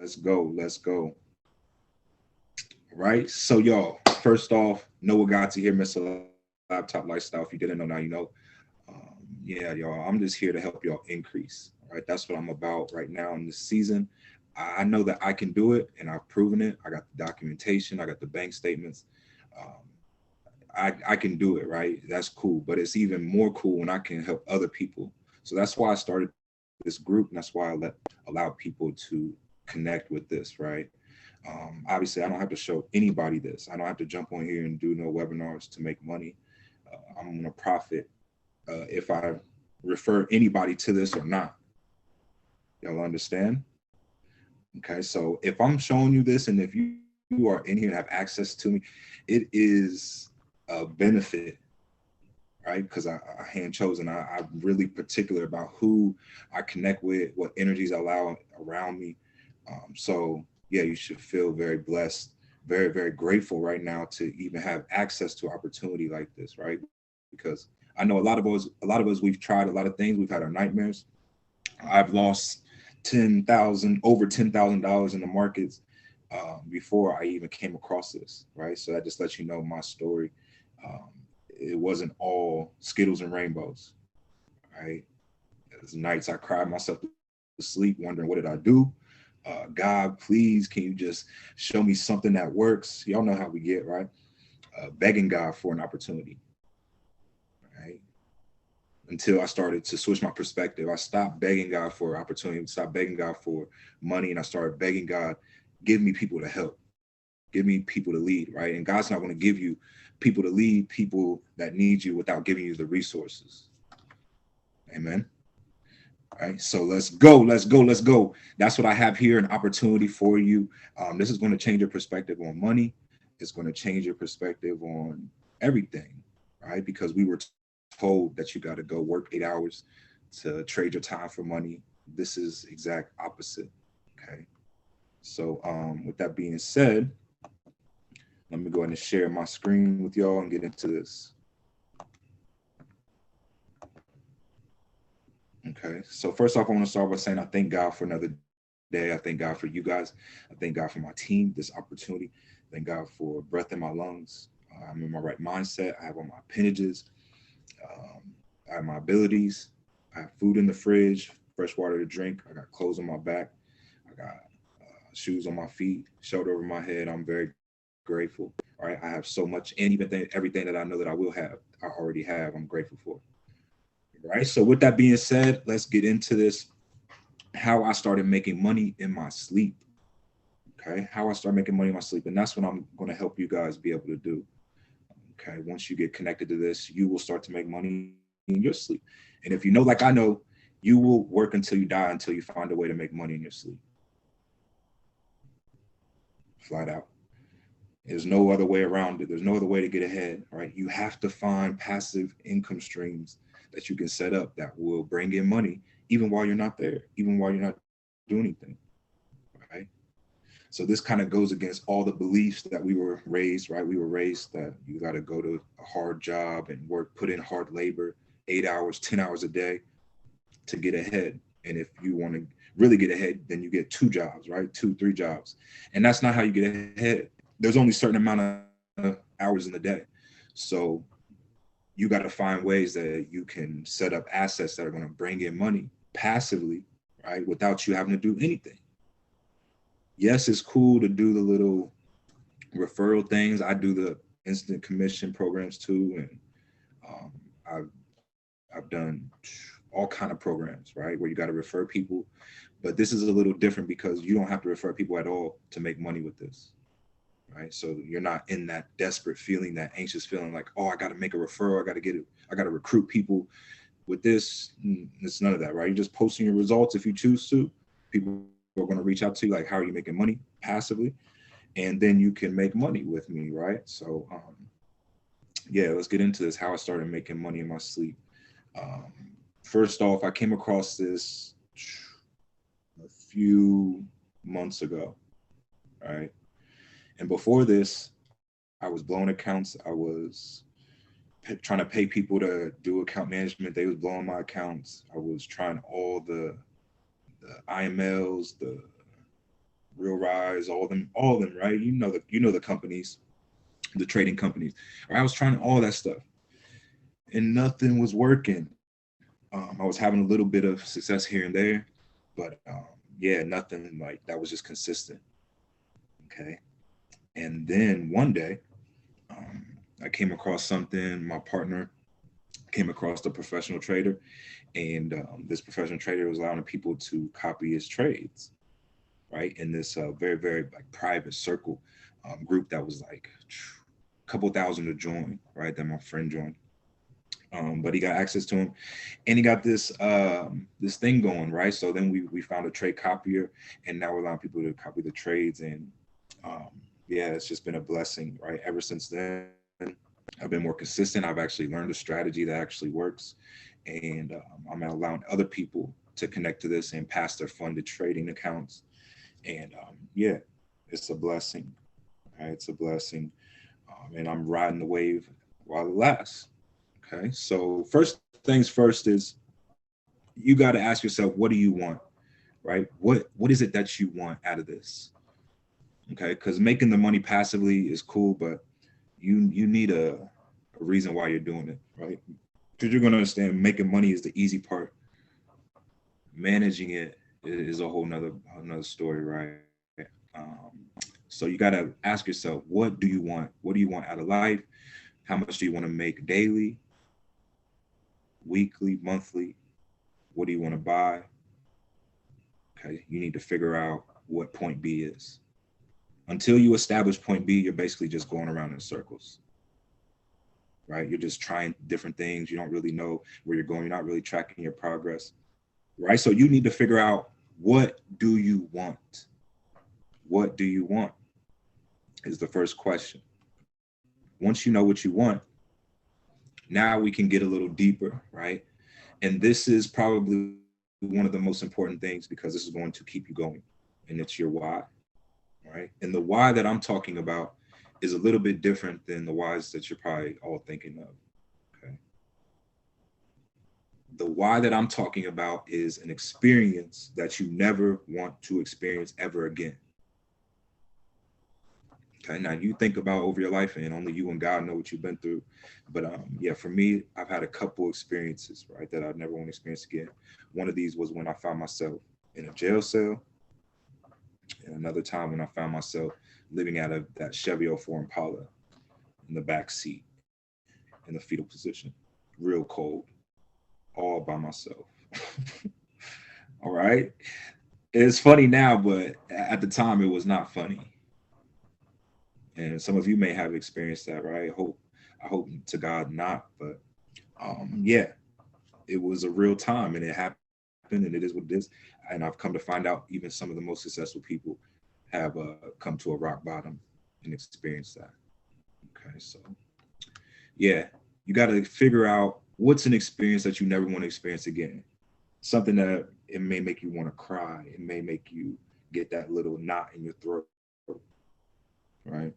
Let's go. Let's go. Right. So y'all, first off, Noah got to hear Mr. Laptop Lifestyle. If you didn't know, now you know. Yeah, y'all, I'm just here to help y'all increase. All right. That's what I'm about right now in this season. I know that I can do it and I've proven it. I got the documentation, I got the bank statements. Um, I can do it, right? That's cool. But it's even more cool when I can help other people. So that's why I started this group, and that's why allow people to connect with this, right? Obviously, I don't have to show anybody this. I don't have to jump on here and do no webinars to make money. I'm going to profit if I refer anybody to this or not. Y'all understand? Okay, so if I'm showing you this, and if you are in here and have access to me, it is a benefit, right? Because I hand chosen. I'm really particular about who I connect with, what energies I allow around me. So yeah, you should feel very blessed, very, very grateful right now to even have access to opportunity like this, right? Because I know a lot of us, we've tried a lot of things. We've had our nightmares. I've lost over $10,000 in the markets before I even came across this, right? So that just lets you know my story. Um, it wasn't all Skittles and rainbows, right? There's nights I cried myself to sleep wondering, what did I do? God, please, can you just show me something that works? Y'all know how we get, right? Begging God for an opportunity, right? Until I started to switch my perspective. I stopped begging God for opportunity, stopped begging God for money, and I started begging God, give me people to help, give me people to lead, right? And God's not going to give you people to lead people that need you without giving you the resources. Amen. Right. So let's go. Let's go. Let's go. That's what I have here, an opportunity for you. This is going to change your perspective on money. It's going to change your perspective on everything, right? Because we were told that you got to go work 8 hours to trade your time for money. This is exact opposite. Okay. So with that being said, let me go ahead and share my screen with y'all and get into this. Okay. So first off, I want to start by saying I thank God for another day. I thank God for you guys. I thank God for my team, this opportunity. Thank God for breath in my lungs. I'm in my right mindset. I have all my appendages. Um, I have my abilities. I have food in the fridge, fresh water to drink. I got clothes on my back. I got shoes on my feet, shelter over my head. I'm very grateful. All right. I have so much, and everything that I know that I will have, I already have. I'm grateful for. Right. So with that being said, let's get into this. How I started making money in my sleep. Okay. How I started making money in my sleep. And that's what I'm going to help you guys be able to do. Okay. Once you get connected to this, you will start to make money in your sleep. And if you know, like I know, you will work until you die until you find a way to make money in your sleep. Flat out. There's no other way around it. There's no other way to get ahead, right? You have to find passive income streams that you can set up that will bring in money even while you're not there, even while you're not doing anything, right? So this kind of goes against all the beliefs that we were raised, right? We were raised that you got to go to a hard job and work, put in hard labor, 8 hours, 10 hours a day to get ahead. And if you want to really get ahead, then you get two jobs, right? Two, three jobs. And that's not how you get ahead. There's only a certain amount of hours in the day. So you got to find ways that you can set up assets that are going to bring in money passively, right? Without you having to do anything. Yes, it's cool to do the little referral things. I do the instant commission programs too. And um, I've, I've done all kind of programs, right? Where you got to refer people. But this is a little different because you don't have to refer people at all to make money with this. Right. So you're not in that desperate feeling, that anxious feeling like, oh, I got to make a referral. I got to get it. I got to recruit people with this. It's none of that. Right. You're just posting your results if you choose to. People are going to reach out to you like, how are you making money passively? And then you can make money with me. Right. So, yeah, let's get into this. How I started making money in my sleep. Um, First off, I came across this a few months ago. Right. And before this, I was blowing accounts. I was trying to pay people to do account management. They was blowing my accounts. I was trying all the IMLs, the Real Rise, all of them, right? You know the companies, the trading companies. Right? I was trying all that stuff, and nothing was working. I was having a little bit of success here and there, but yeah, nothing like that was just consistent. Okay, and then one day, um, I came across something. My partner came across a professional trader, and this professional trader was allowing people to copy his trades, right? In this very, very like private circle group that was like a couple thousand to join, right? That my friend joined. But he got access to him, and he got this thing going, right? So then we found a trade copier, and now we're allowing people to copy the trades, and um, yeah, it's just been a blessing, right? Ever since then, I've been more consistent. I've actually learned a strategy that actually works, and I'm allowing other people to connect to this and pass their funded trading accounts, and yeah, it's a blessing, right? It's a blessing, and I'm riding the wave while it lasts. Okay, so first things first is you got to ask yourself, what do you want, right? What is it that you want out of this? Okay, because making the money passively is cool, but you need a reason why you're doing it, right? Because you're gonna understand making money is the easy part. Managing it is a whole nother story, right? So you gotta ask yourself, what do you want? What do you want out of life? How much do you want to make daily, weekly, monthly? What do you want to buy? Okay, you need to figure out what point B is. Until you establish point B, you're basically just going around in circles, right? You're just trying different things. You don't really know where you're going. You're not really tracking your progress, right? So you need to figure out, what do you want? What do you want is the first question. Once you know what you want, now we can get a little deeper, right? And this is probably one of the most important things, because this is going to keep you going, and it's your why, right? And the why that I'm talking about is a little bit different than the whys that you're probably all thinking of. Okay. The why that I'm talking about is an experience that you never want to experience ever again. Okay. Now you think about over your life, and only you and God know what you've been through. But yeah, for me, I've had a couple experiences, right, that I never want to experience again. One of these was when I found myself in a jail cell, and another time when I found myself living out of that Chevy 04 Impala in the back seat in the fetal position, real cold, all by myself. All right. It's funny now, but at the time it was not funny. And some of you may have experienced that, right? I hope to God not, but yeah, it was a real time, and it happened, and it is what it is. And I've come to find out, even some of the most successful people have come to a rock bottom and experienced that. Okay, so yeah, you got to figure out what's an experience that you never want to experience again. Something that it may make you want to cry. It may make you get that little knot in your throat, right?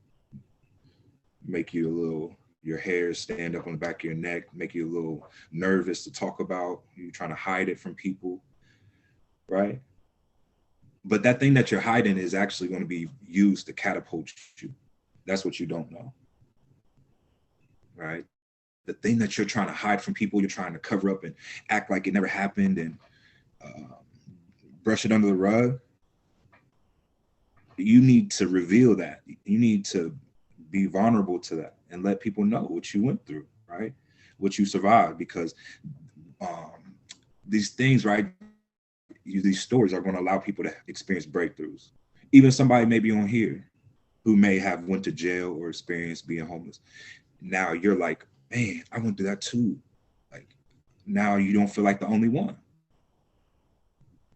Make you a little, your hair stand up on the back of your neck, make you a little nervous to talk about. You're trying to hide it from people, right? But that thing that you're hiding is actually going to be used to catapult you. That's what you don't know, right? The thing that you're trying to hide from people, you're trying to cover up and act like it never happened, and uh, brush it under the rug. You need to reveal that. You need to be vulnerable to that and let people know what you went through, right? What you survived, because um, these things, right? These stories are going to allow people to experience breakthroughs. Even somebody maybe on here who may have went to jail or experienced being homeless. Now you're like, man, I went through that too. Like, now you don't feel like the only one,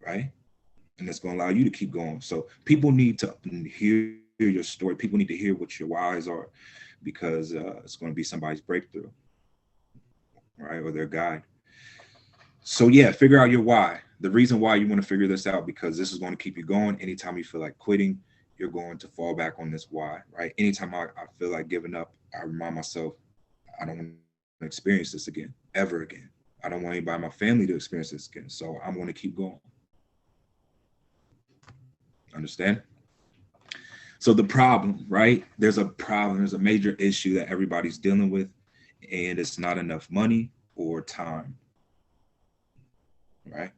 right? And it's going to allow you to keep going. So people need to hear your story. People need to hear what your whys are, because it's going to be somebody's breakthrough, right? Or their guide. So yeah, figure out your why. The reason why you want to figure this out, because this is going to keep you going. Anytime you feel like quitting, you're going to fall back on this why, right? Anytime I feel like giving up, I remind myself, I don't want to experience this again, ever again. I don't want anybody in my family to experience this again. So I'm going to keep going. Understand? So the problem, right? There's a problem, there's a major issue that everybody's dealing with, and it's not enough money or time, right?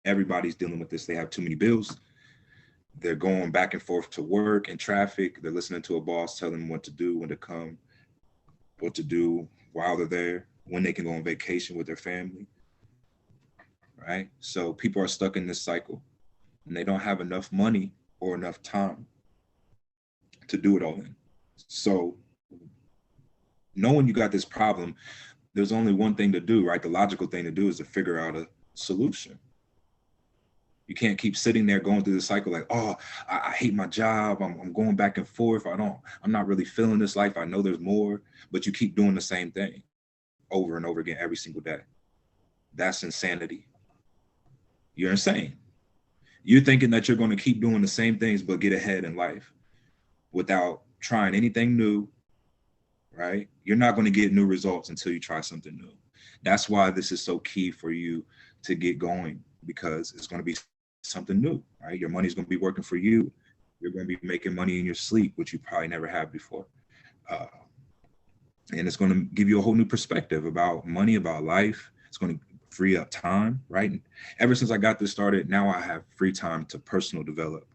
Everybody's dealing with this. They have too many bills. They're going back and forth to work and traffic. They're listening to a boss tell them what to do, when to come, what to do while they're there, when they can go on vacation with their family, right? So people are stuck in this cycle and they don't have enough money or enough time to do it all in. So knowing you got this problem, there's only one thing to do, right? The logical thing to do is to figure out a solution. You can't keep sitting there going through the cycle like, oh, I hate my job. I'm going back and forth. I'm not really feeling this life. I know there's more, but you keep doing the same thing over and over again every single day. That's insanity. You're insane. You're thinking that you're going to keep doing the same things but get ahead in life without trying anything new, right? You're not going to get new results until you try something new. That's why this is so key for you to get going, because it's going to be something new, right? Your money's going to be working for you. You're going to be making money in your sleep, which you probably never have before. And it's going to give you a whole new perspective about money, about life. It's going to free up time, right? And ever since I got this started, now I have free time to personal develop.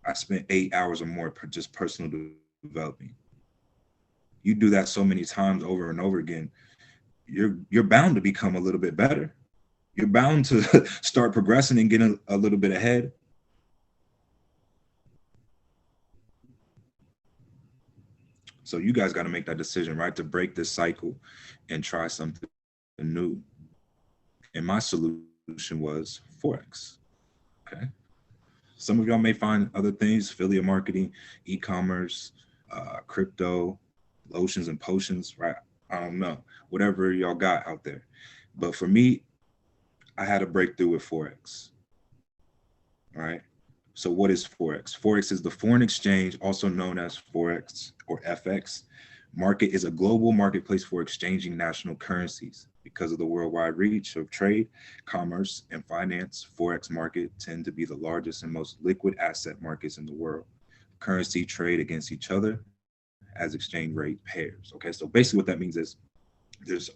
I spent 8 hours or more just personal developing. You do that so many times over and over again, you're bound to become a little bit better. You're bound to start progressing and getting a little bit ahead. So you guys got to make that decision, right? To break this cycle and try something new. And my solution was Forex. Okay. Some of y'all may find other things, affiliate marketing, e-commerce, crypto, lotions and potions, right? I don't know, whatever y'all got out there. But for me, I had a breakthrough with Forex, right? So what is Forex? Forex is the foreign exchange, also known as Forex or FX. Market is a global marketplace for exchanging national currencies. Because of the worldwide reach of trade, commerce, and finance, Forex market tend to be the largest and most liquid asset markets in the world. Currency trade against each other as exchange rate pairs. Okay, so basically what that means is there's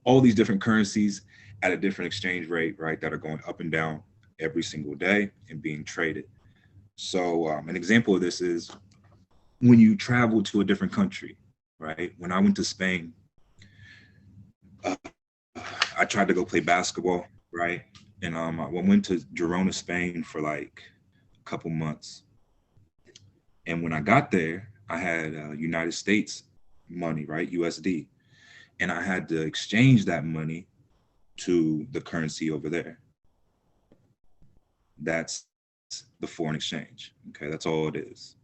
all these different currencies at a different exchange rate, right, that are going up and down every single day and being traded. So an example of this is when you travel to a different country, right? When I went to Spain, I tried to go play basketball, right? And I went to Girona, Spain for like a couple months. And when I got there, I had United States money, right? USD. And I had to exchange that money to the currency over there. That's the foreign exchange. Okay, that's all it is.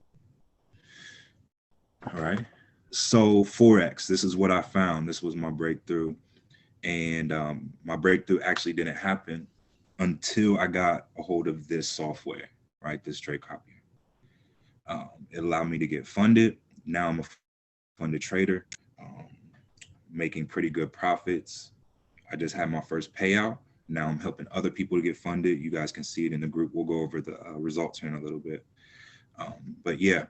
All right. So Forex, this is what I found. This was my breakthrough. And my breakthrough actually didn't happen until I got a hold of this software, right? This trade copier. It allowed me to get funded. Now I'm a funded trader, making pretty good profits. I just had my first payout. Now I'm helping other people to get funded. You guys can see it in the group. We'll go over the results here in a little bit. But yeah,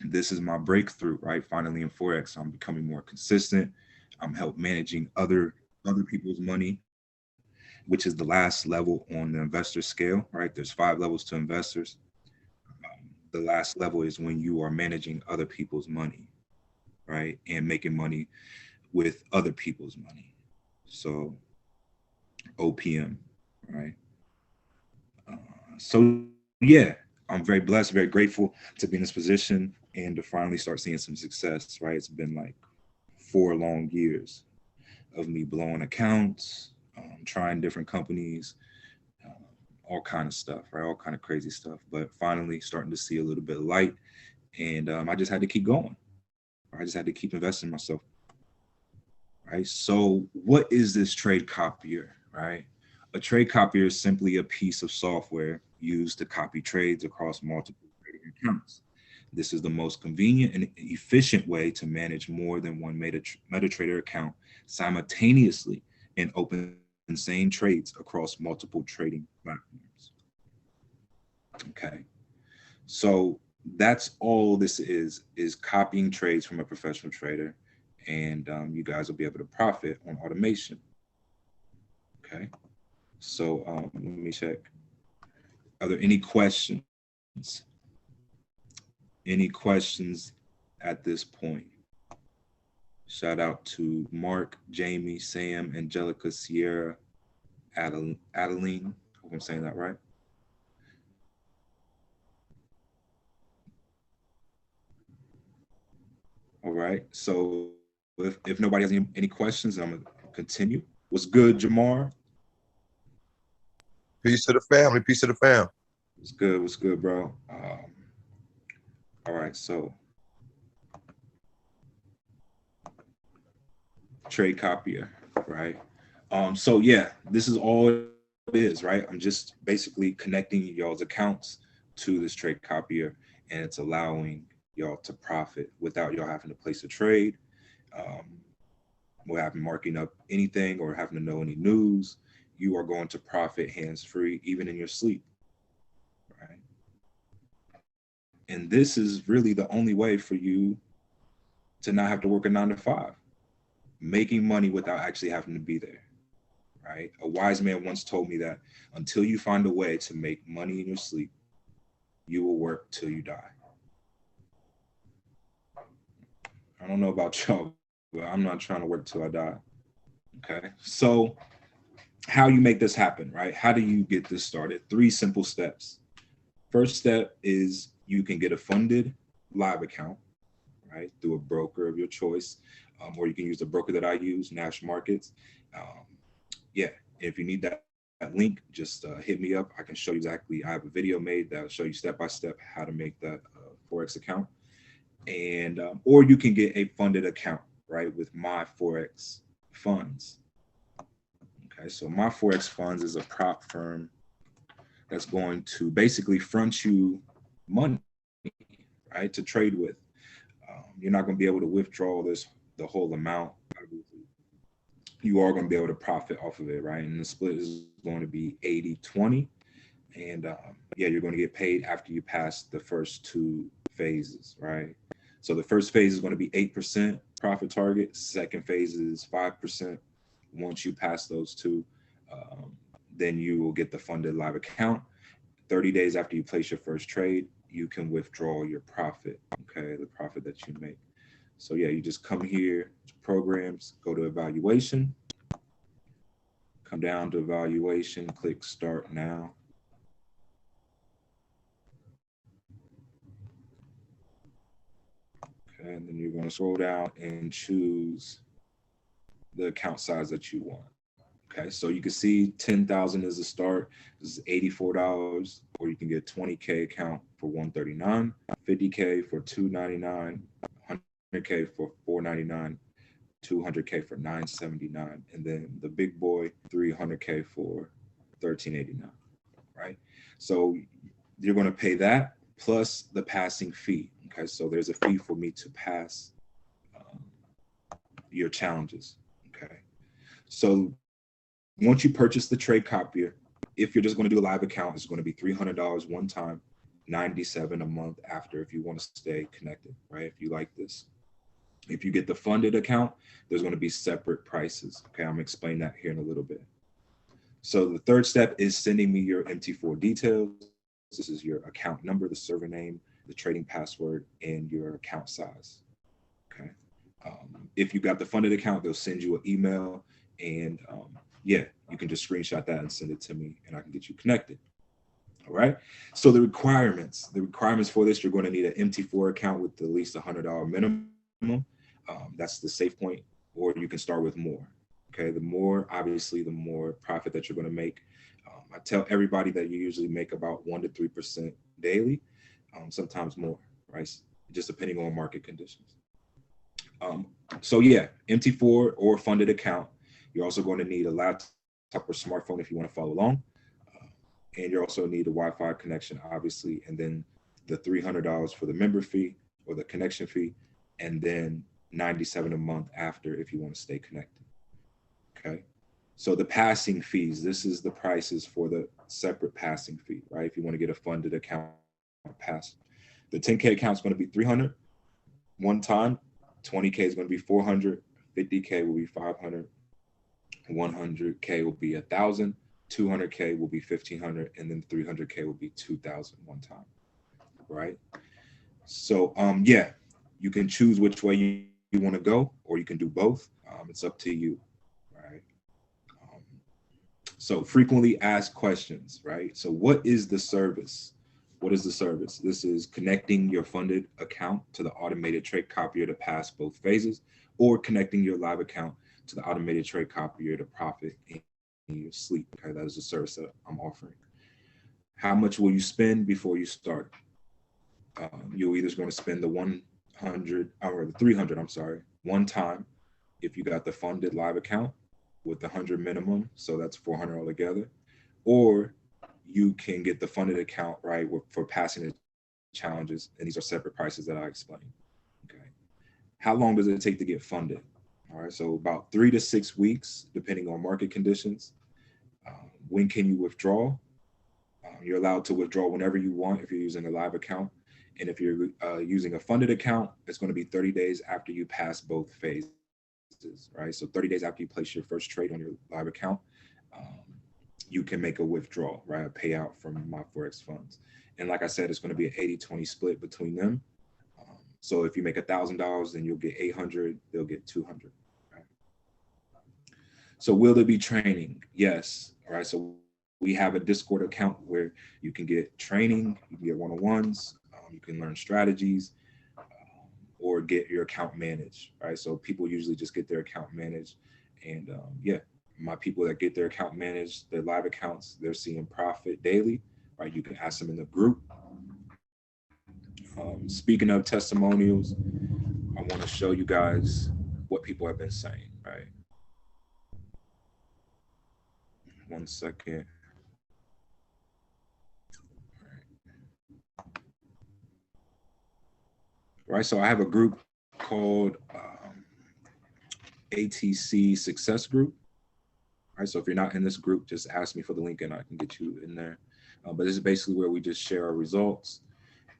this is my breakthrough, right? Finally in Forex, I'm becoming more consistent. I'm managing other people's money, which is the last level on the investor scale, right? There's 5 levels to investors. The last level is when you are managing other people's money, right? And making money with other people's money. So OPM, right? So yeah, I'm very blessed, very grateful to be in this position and to finally start seeing some success, right? It's been like 4 long years of me blowing accounts, trying different companies, all kind of stuff, right? All kind of crazy stuff, but finally starting to see a little bit of light. And I just had to keep going. I just had to keep investing in myself, right? So what is this trade copier, right? A trade copier is simply a piece of software used to copy trades across multiple trading accounts. This is the most convenient and efficient way to manage more than one MetaTrader account simultaneously and open same trades across multiple trading platforms. Okay, So that's all this is copying trades from a professional trader, and you guys will be able to profit on automation. Okay. So let me check. Are there any questions? Any questions at this point? Shout out to Mark, Jamie, Sam, Angelica, Sierra, Adeline. Hope I'm saying that right. All right. So if nobody has any questions, I'm gonna continue. What's good, Jamar? Peace to the family. Peace to the fam. What's good? What's good, bro? All right. So trade copier, right? So yeah, this is all it is, right? I'm just basically connecting y'all's accounts to this trade copier, and it's allowing y'all to profit without y'all having to place a trade, um, or having marking up anything or having to know any news. You are going to profit hands free, even in your sleep, right? And this is really the only way for you to not have to work a 9 to 5, making money without actually having to be there, right? A wise man once told me that until you find a way to make money in your sleep, you will work till you die. I don't know about y'all, but I'm not trying to work till I die. Okay. So, how you make this happen, right? How do you get this started? 3 simple steps. First step is you can get a funded live account, right, through a broker of your choice, or you can use the broker that I use, Nash Markets. Um, yeah, if you need that link, just hit me up. I can show you exactly. I have a video made that'll show you step by step how to make that Forex account, and or you can get a funded account, right, with my Forex funds. Okay, so my Forex funds is a prop firm that's going to basically front you money, right, to trade with. You're not going to be able to withdraw the whole amount. You are going to be able to profit off of it, right? And the split is going to be 80-20. And yeah, you're going to get paid after you pass the first 2 phases, right? So the first phase is going to be 8% profit target. Second phase is 5%. Once you pass those 2, um, then you will get the funded live account. 30 days after you place your first trade, you can withdraw your profit, okay, the profit that you make. So yeah, you just come here to programs, go to evaluation, come down to evaluation, click start now. Okay, and then you're going to scroll down and choose the account size that you want. Okay, so you can see 10,000 is a start. This is $84, or you can get 20K account for $139, 50K for $299, 100K for $499, 200K for $979, and then the big boy 300K for $1389. Right? So you're going to pay that plus the passing fee. Okay, so there's a fee for me to pass um, your challenges. Okay, so once you purchase the trade copier, if you're just going to do a live account, it's going to be $300 one time, 97 a month after if you want to stay connected, right? If you like this. If you get the funded account, there's going to be separate prices. Okay, I'm going to explain that here in a little bit. So the third step is sending me your MT4 details. This is your account number, the server name, the trading password, and your account size. Okay. If you got the funded account, they'll send you an email, and yeah, you can just screenshot that and send it to me, and I can get you connected. All right. So the requirements for this, you're going to need an MT4 account with at least $100 minimum. That's the safe point, or you can start with more. Okay. The more, obviously, the more profit that you're going to make. I tell everybody that you usually make about 1 to 3% daily, sometimes more, right? Just depending on market conditions. So yeah, MT4 or funded account. You're also going to need a laptop or smartphone if you want to follow along. And you also need a Wi-Fi connection, obviously, and then the $300 for the member fee or the connection fee, and then 97 a month after if you want to stay connected. Okay. So the passing fees, this is the prices for the separate passing fee, right? If you want to get a funded account pass The 10K account is going to be 300 one time. 20K is going to be 400. 50K will be 500. 100K will be 1,000. 200K will be 1,500, and then 300K will be 2,000 one time, right? So yeah, you can choose which way you want to go, or you can do both. It's up to you, right? Um, so frequently asked questions, right? So what is the service? What is the service? This is connecting your funded account to the automated trade copier to pass both phases, or connecting your live account to the automated trade copier to profit in your sleep. Okay, that is the service that I'm offering. How much will you spend before you start? You're either going to spend the 100 or the 300, I'm sorry, one time if you got the funded live account with the 100 minimum, so that's 400 altogether, or you can get the funded account, right, for passing the challenges, and these are separate prices that I explained. Okay, how long does it take to get funded? All right, so about 3 to 6 weeks, depending on market conditions. When can you withdraw? You're allowed to withdraw whenever you want if you're using a live account. And if you're using a funded account, it's going to be 30 days after you pass both phases, right? So 30 days after you place your first trade on your live account, um, you can make a withdrawal, right? A payout from my Forex funds. And like I said, it's going to be an 80-20 split between them. So if you make $1,000, then you'll get 800, they'll get 200. Right? So will there be training? Yes. All right. So we have a Discord account where you can get training, you can get one-on-ones, you can learn strategies, or get your account managed, right? So people usually just get their account managed. And yeah, my people that get their account managed, their live accounts, they're seeing profit daily, right? You can ask them in the group. Speaking of testimonials, I want to show you guys what people have been saying, right? 1 second. Right, so I have a group called ATC Success Group. All right, so if you're not in this group, just ask me for the link and I can get you in there. But this is basically where we just share our results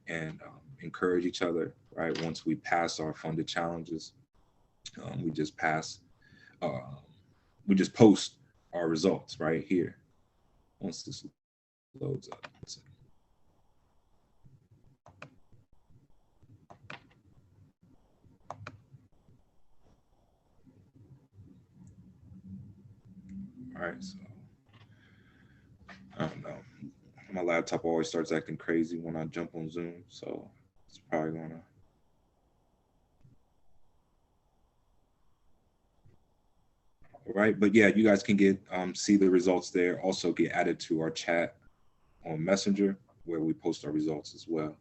and encourage each other, right? Once we pass our funded challenges, we just post our results right here. Once this loads up. All right, so I don't know. My laptop always starts acting crazy when I jump on Zoom, so it's probably gonna. Right, but yeah, you guys can get see the results there. Also, get added to our chat on Messenger where we post our results as well.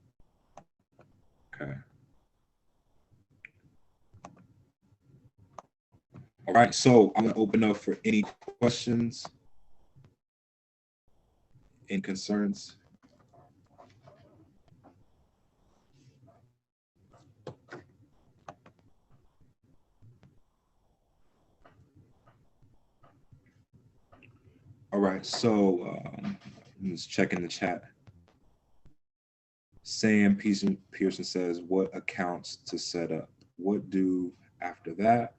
Okay. All right, so I'm gonna open up for any questions and concerns. All right, so let's check in the chat. Sam Pearson says, what accounts to set up? What do after that?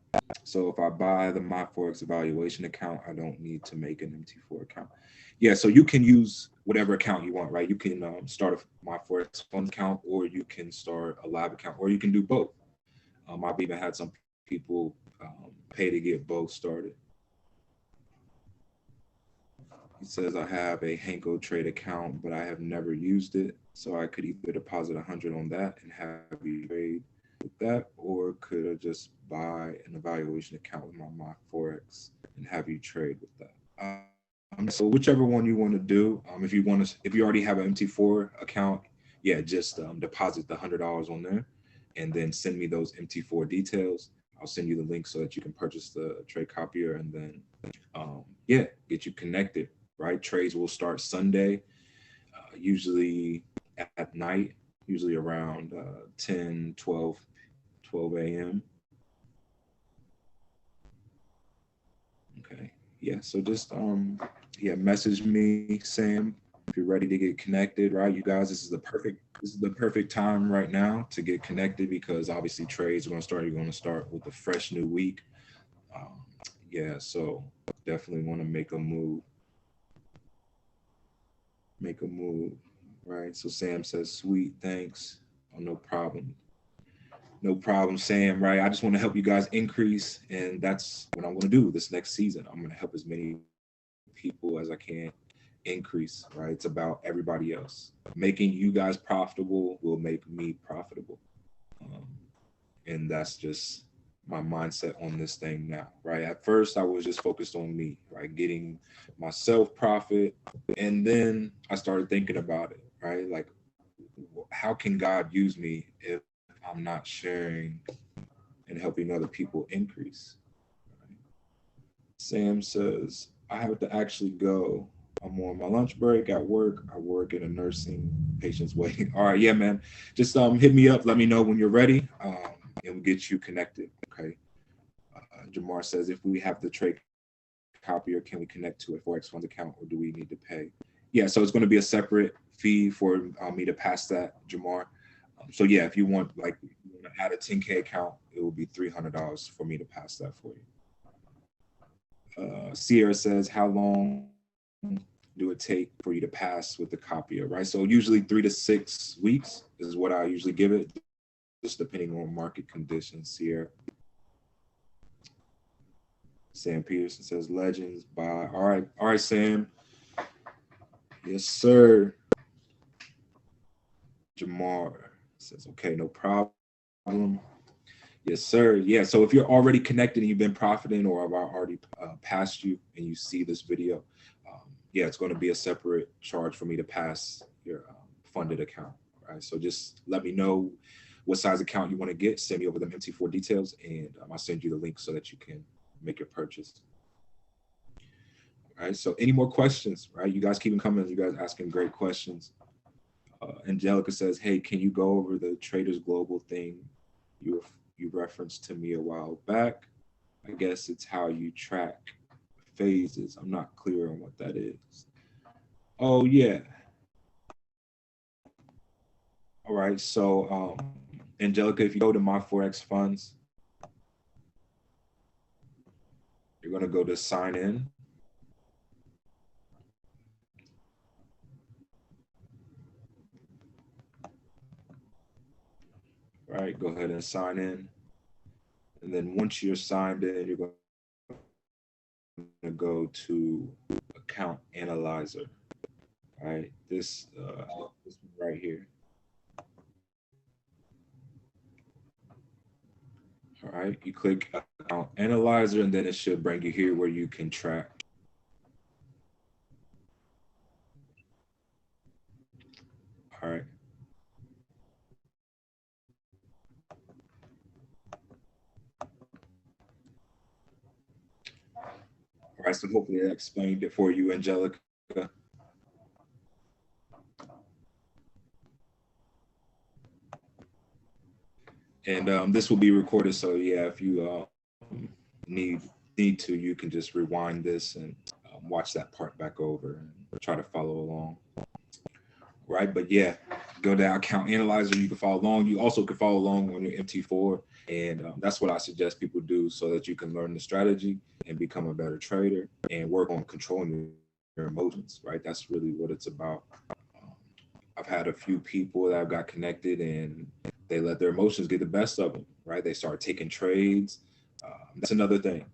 So if I buy the My Forex evaluation account, I don't need to make an MT4 account. Yeah, so you can use whatever account you want, right? You can start a My Forex fund account, or you can start a live account, or you can do both. I've even had some people pay to get both started. He says, I have a Hanko trade account, but I have never used it. So I could either deposit 100 on that and have you trade with that, or could I just buy an evaluation account with my Forex and have you trade with that? So whichever one you want to do, if you already have an MT4 account, yeah, just deposit the $100 on there, and then send me those MT4 details. I'll send you the link so that you can purchase the trade copier, and then yeah, get you connected. Right, trades will start Sunday, usually at night, usually around 10, 12 a.m. Okay, yeah, so just yeah, message me, Sam, If you're ready to get connected, right, you guys, this is the perfect time right now to get connected, because obviously trades are going to start. You're going to start with a fresh new week. Um, yeah, so definitely want to make a move, right? So Sam says, "Sweet, thanks. Oh, no problem." No problem, Sam, right? I just want to help you guys increase. And that's what I'm going to do this next season. I'm going to help as many people as I can increase, right? It's about everybody else. Making you guys profitable will make me profitable. Um, and that's just my mindset on this thing now, right? At first, I was just focused on me, right? Getting myself profit. And then I started thinking about it, right? Like, how can God use me if I'm not sharing and helping other people increase? Right? Sam says, I have to actually go. I'm on my lunch break at work. I work in a nursing patient's waiting. All right, yeah, man. Just hit me up. Let me know when you're ready, and we'll get you connected. Okay. Jamar says, if we have the trade copier, can we connect to a Forex funds account, or do we need to pay? Yeah, so it's going to be a separate fee for me to pass that, Jamar. So yeah, if you want, like, you want to add a 10K account, it will be $300 for me to pass that for you. Sierra says, how long do it take for you to pass with the copier, right? So usually 3 to 6 weeks is what I usually give it, just depending on market conditions. Sierra. Sam Peterson says, legends, bye. All right, Sam. Yes, sir. Jamar says, okay, no problem. Yes, sir. Yeah. So if you're already connected and you've been profiting, or I've already passed you and you see this video, yeah, it's going to be a separate charge for me to pass your funded account. Right. So just let me know what size account you want to get. Send me over them MT4 details, and I'll send you the link so that you can make your purchase. All right. So any more questions? Right. You guys keep them coming. You guys asking great questions. Angelica says, hey, can you go over the Traders Global thing you referenced to me a while back? I guess it's how you track phases. I'm not clear on what that is. Oh, yeah. All right. So, Angelica, if you go to my Forex funds, you're going to go to sign in. All right. Go ahead and sign in. And then once you're signed in, you're going to go to account analyzer. All right. This one right here. All right, you click account analyzer, and then it should bring you here where you can track. All right. All right, so hopefully that explained it for you, Angelica. And this will be recorded, so yeah, if you need to, you can just rewind this and watch that part back over and try to follow along. Right, but yeah, go to account analyzer. You can follow along. You also can follow along on your MT4, and that's what I suggest people do, so that you can learn the strategy and become a better trader and work on controlling your emotions. Right, that's really what it's about. I've had a few people that I've got connected, and they let their emotions get the best of them. Right, they start taking trades. That's another thing.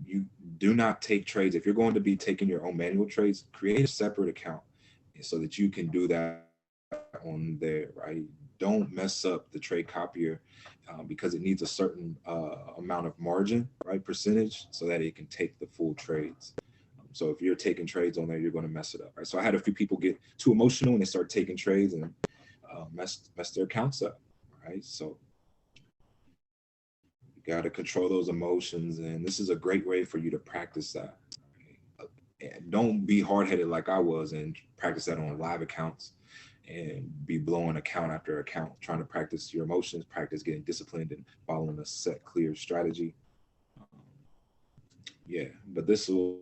You do not take trades if you're going to be taking your own manual trades. Create a separate account so that you can do that on there, right? Don't mess up the trade copier because it needs a certain amount of margin, right? Percentage, so that it can take the full trades. So if you're taking trades on there, you're going to mess it up, right? So I had a few people get too emotional and they start taking trades and mess their accounts up, right? So you got to control those emotions, and this is a great way for you to practice that. And don't be hard-headed like I was and practice that on live accounts and be blowing account after account, trying to practice your emotions, practice getting disciplined and following a set, clear strategy. Yeah, but this will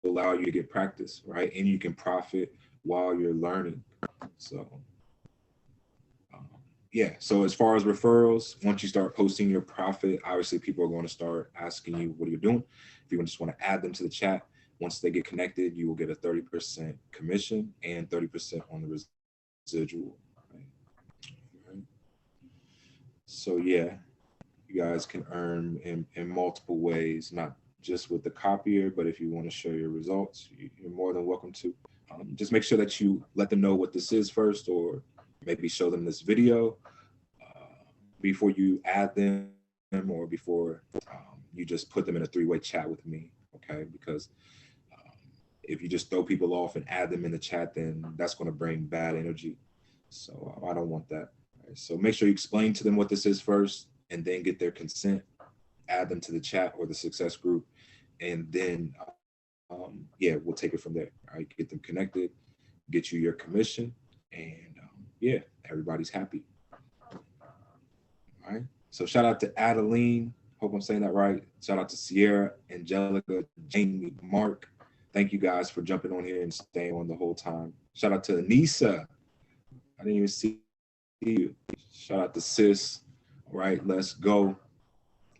allow you to get practice, right? And you can profit while you're learning. So yeah, so as far as referrals, once you start posting your profit, obviously people are going to start asking you what you're doing. If you just want to add them to the chat, once they get connected, you will get a 30% commission and 30% on the residual. Right? So yeah, you guys can earn in multiple ways, not just with the copier, but if you want to show your results, you're more than welcome to. Just make sure that you let them know what this is first, or maybe show them this video before you add them, or before you just put them in a three-way chat with me, okay? Because if you just throw people off and add them in the chat, then that's going to bring bad energy. So I don't want that. Right? So make sure you explain to them what this is first, and then get their consent, add them to the chat or the success group, and then yeah, we'll take it from there. All right, get them connected, get you your commission, and yeah, everybody's happy. All right. So shout out to Adeline. Hope I'm saying that right. Shout out to Sierra, Angelica, Jamie, Mark. Thank you guys for jumping on here and staying on the whole time. Shout out to Anissa. I didn't even see you. Shout out to Sis. All right, let's go.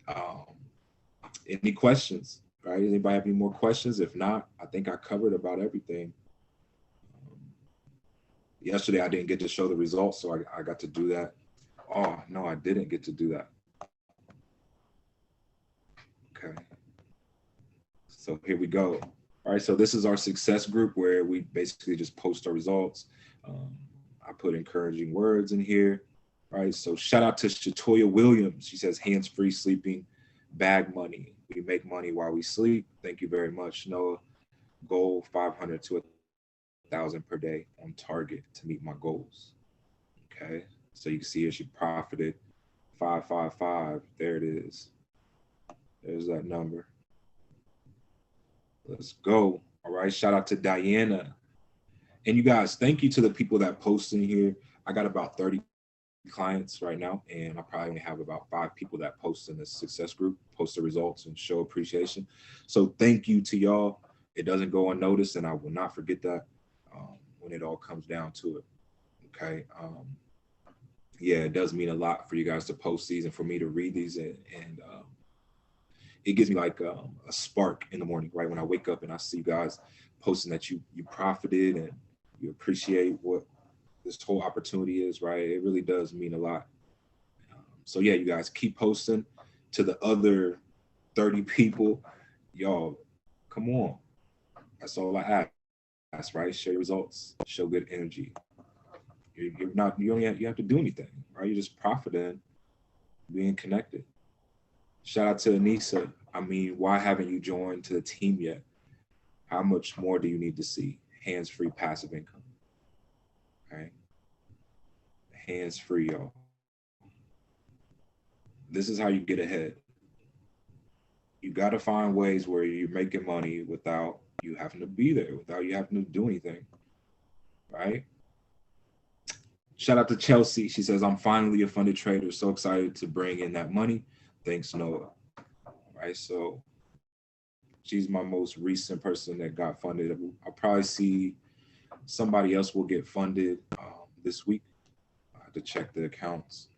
Um, any questions? All right, anybody have any more questions? If not, I think I covered about everything. Yesterday, I didn't get to show the results, so I got to do that. Oh, no, I didn't get to do that. Okay. So here we go. All right, so this is our success group where we basically just post our results. I put encouraging words in here. All right, so shout out to Shatoya Williams. She says, hands-free sleeping, bag money. We make money while we sleep. Thank you very much, Noah. Goal 500 to 1,000 per day on target to meet my goals. Okay, so you can see here she profited 555. There it is. There's that number. Let's go. All right. Shout out to Diana. And you guys, thank you to the people that post in here. I got about 30 clients right now, and I probably only have about 5 people that post in the success group, post the results and show appreciation. So thank you to y'all. It doesn't go unnoticed, and I will not forget that when it all comes down to it. Okay. Yeah, it does mean a lot for you guys to post these and for me to read these, and it gives me like a spark in the morning, right? When I wake up and I see you guys posting that you profited and you appreciate what this whole opportunity is, right? It really does mean a lot. So yeah, you guys keep posting. To the other 30 people, y'all, come on. That's all I ask, right? Share results, show good energy. You're not, you have to do anything, right? You're just profiting, being connected. Shout out to Anissa. I mean, why haven't you joined to the team yet? How much more do you need to see? Hands-free passive income. Right? Hands-free, y'all. This is how you get ahead. You got to find ways where you're making money without you having to be there, without you having to do anything. Right? Shout out to Chelsea. She says, I'm finally a funded trader. So excited to bring in that money. Thanks, Noah. Right? So she's my most recent person that got funded. I'll probably see somebody else will get funded this week. I have to check the accounts.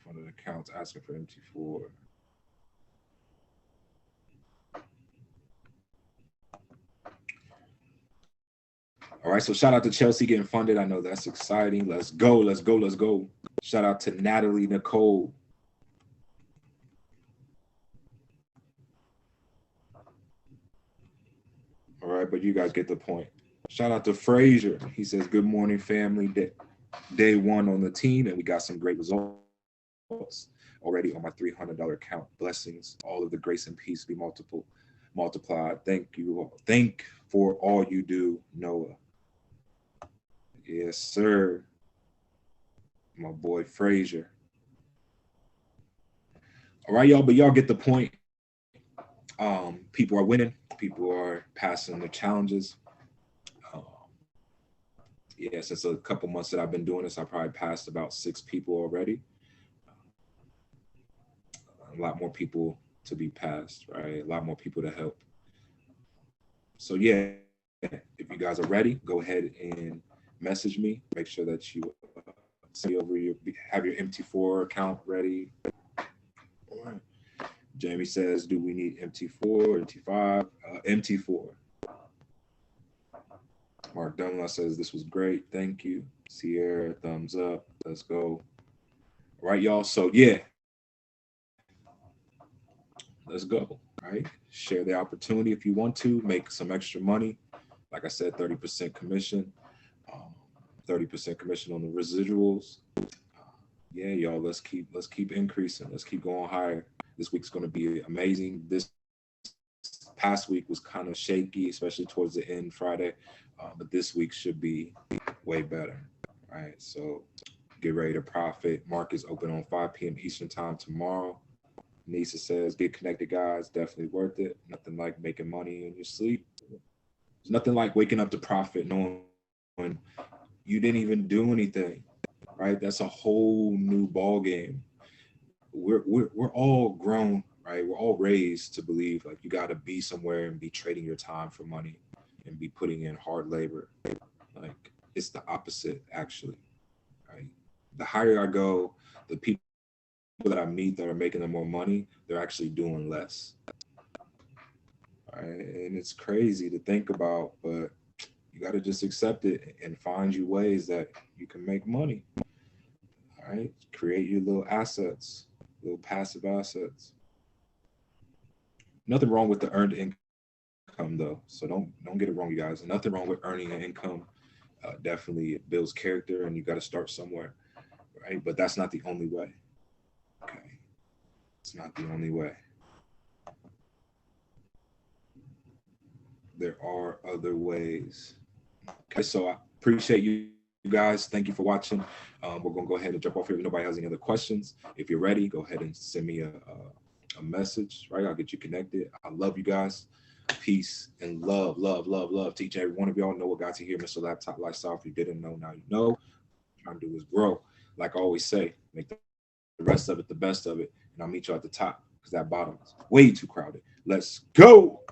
Funded accounts asking for MT4. All right, so shout out to Chelsea getting funded. I know that's exciting. Let's go, let's go, let's go. Shout out to Natalie Nicole. All right, but you guys get the point. Shout out to Frazier. He says, good morning, family. Day 1 on the team, and we got some great results already on my $300 account. Blessings, all of the grace and peace be multiplied. Thank you. Thank for all you do, Noah. Yes, sir. My boy Frazier. All right, y'all, but y'all get the point. People are winning. People are passing their challenges. Yeah, since a couple months that I've been doing this, I probably passed about 6 people already. A lot more people to be passed, right? A lot more people to help. So yeah, if you guys are ready, go ahead and message me. Make sure that you see over have your MT4 account ready. All right. Jamie says, do we need MT4, MT5? MT4. Mark Dunlap says, this was great. Thank you. Sierra, thumbs up. Let's go. All right, y'all. So, yeah. Let's go. All right. Share the opportunity if you want to. Make some extra money. Like I said, 30% commission. 30% commission on the residuals. Yeah, y'all. Let's keep increasing. Let's keep going higher. This week's going to be amazing. This past week was kind of shaky, especially towards the end Friday, but this week should be way better. All right, so get ready to profit. Markets open on 5 p.m. Eastern time tomorrow. Nisa says, get connected, guys. Definitely worth it. Nothing like making money in your sleep. There's nothing like waking up to profit knowing you didn't even do anything. Right? That's a whole new ball game. We're all grown, right? We're all raised to believe like you got to be somewhere and be trading your time for money and be putting in hard labor. Like it's the opposite, actually. Right? The higher I go, the people that I meet that are making them more money, they're actually doing less. Right? And it's crazy to think about, but you got to just accept it and find you ways that you can make money. All right, create your little assets, little passive assets. Nothing wrong with the earned income though, so don't get it wrong, you guys. Nothing wrong with earning an income. Definitely it builds character, and you got to start somewhere, right? But that's not the only way. Okay, it's not the only way. There are other ways. Okay, so I appreciate you guys. Thank you for watching. We're gonna go ahead and jump off here. If nobody has any other questions, if you're ready, go ahead and send me a message. Right, I'll get you connected. I love you guys. Peace and love to each and every one of y'all. Know what got you here, Mr. Laptop Lifestyle. If you didn't know, now you know. What I'm trying to do is grow. Like I always say, make the rest of it the best of it, and I'll meet you at the top because that bottom is way too crowded. Let's go.